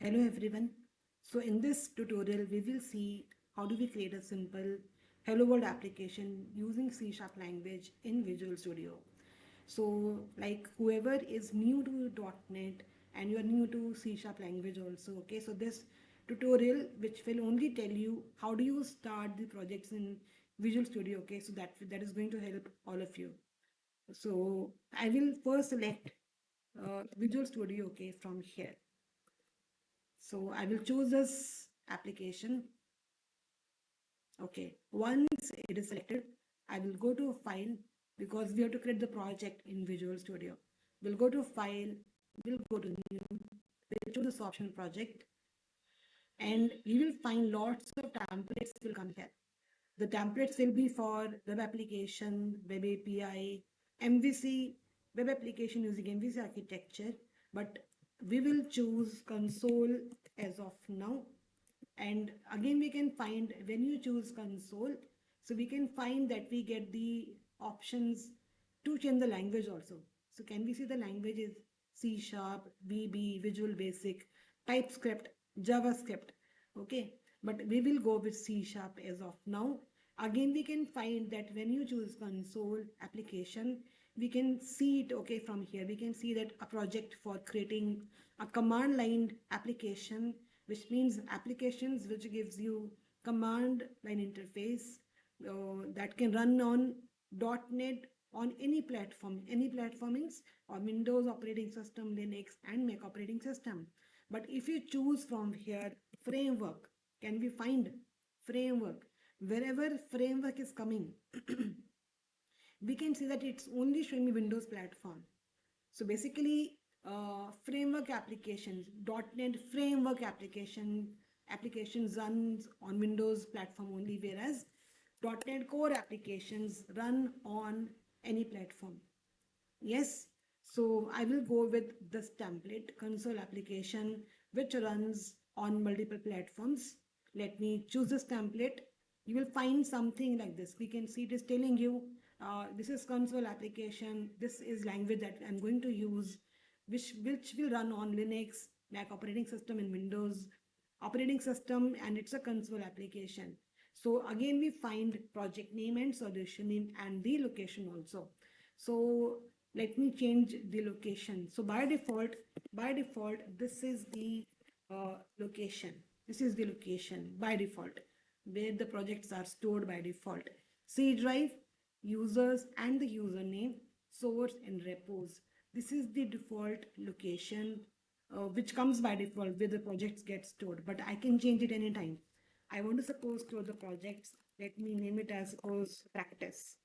Hello everyone. So in this tutorial we will see how do we create a simple Hello World application using C# language in Visual Studio. So like whoever is new to .NET and you are new to C# language also, okay, so this tutorial which will only tell you how do you start the projects in Visual Studio, okay, so that is going to help all of you. So I will first select Visual Studio, okay, from here. So I will choose this application. Okay, once it is selected, I will go to File because we have to create the project in Visual Studio. We'll go to File, we'll go to New, we'll choose this option Project, and you will find lots of templates will come here. The templates will be for web application, web API, MVC, web application using MVC architecture, but we will choose console as of now. And again, we can find when you choose console, so we can find that we get the options to change the language also. So can we see the languages C Sharp, VB, Visual Basic, TypeScript, JavaScript. Okay, but we will go with C Sharp as of now. Again, we can find that when you choose console application, we can see it, okay, from here. We can see that a project for creating a command line application, which means applications which gives you command line interface that can run on .NET on any platformings or Windows operating system, Linux and Mac operating system. But if you choose from here framework, can we find framework? Wherever framework is coming, we can see that it's only showing me Windows platform. So basically, framework applications, .NET framework applications runs on Windows platform only, whereas .NET Core applications run on any platform. Yes, so I will go with this template console application which runs on multiple platforms. Let me choose this template. You will find something like this. We can see it is telling you this is console application. This is language that I'm going to use, which will run on Linux, Mac operating system, and Windows operating system, and it's a console application. So again, we find project name and solution name and the location also. So let me change the location. So by default, this is the location. This is the location by default where the projects are stored by default. C drive, users and the username, source and repos. This is the default location which comes by default where the projects get stored, but I can change it anytime. I want to suppose store the projects. Let me name it as suppose practice.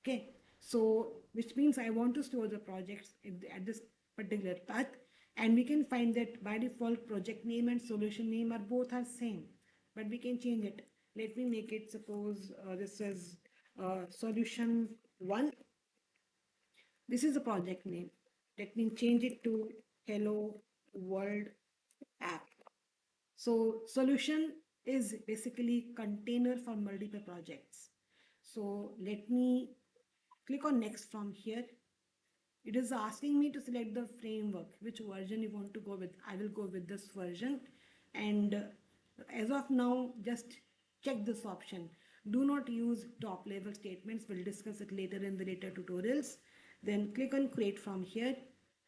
Okay, so which means I want to store the projects at this particular path, and we can find that by default project name and solution name are both are same, but we can change it. Let me make it suppose this is solution 1. This is the project name. Let me change it to Hello World app. So solution is basically container for multiple projects. So let me click on next from here. It is asking me to select the framework, which version you want to go with. I will go with this version. And as of now, just check this option. Do not use top level statements. We'll discuss it later in the later tutorials. Then click on create from here.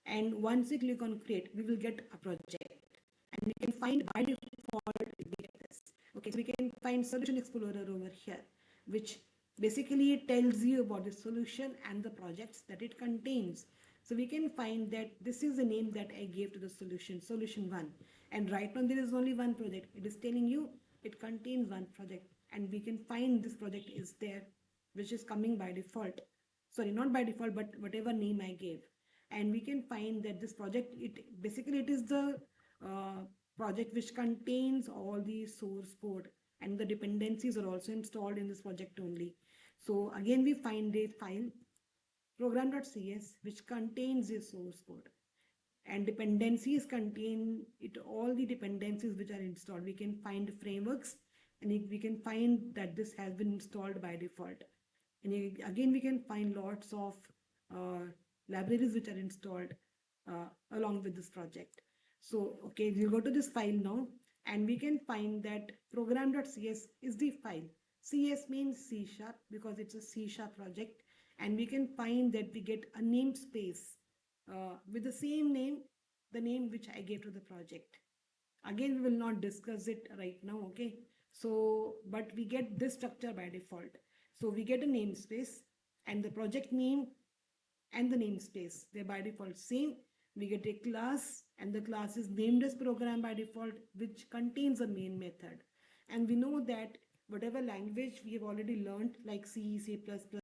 And once you click on create, we will get a project. And we can find by default, we get this. Okay, so we can find Solution Explorer over here, which basically tells you about the solution and the projects that it contains. So we can find that this is the name that I gave to the solution, solution 1. And right now there is only one project. It is telling you it contains one project, and we can find this project is there, which is coming by default. Sorry, not by default, but whatever name I gave. And we can find that this project, it basically it is the uh, project which contains all the source code, and the dependencies are also installed in this project only. So again, we find a file program.cs which contains the source code, and dependencies contain it, all the dependencies which are installed. We can find frameworks, and we can find that this has been installed by default. And again, we can find lots of libraries which are installed along with this project. So, okay, we'll go to this file now and we can find that program.cs is the file. CS means C sharp because it's a C sharp project, and we can find that we get a namespace with the same name, the name which I gave to the project. Again, we will not discuss it right now, okay? So, but we get this structure by default. So we get a namespace and the project name and the namespace. They're by default same. We get a class and the class is named as program by default, which contains a main method. And we know that whatever language we have already learned, like C, C++,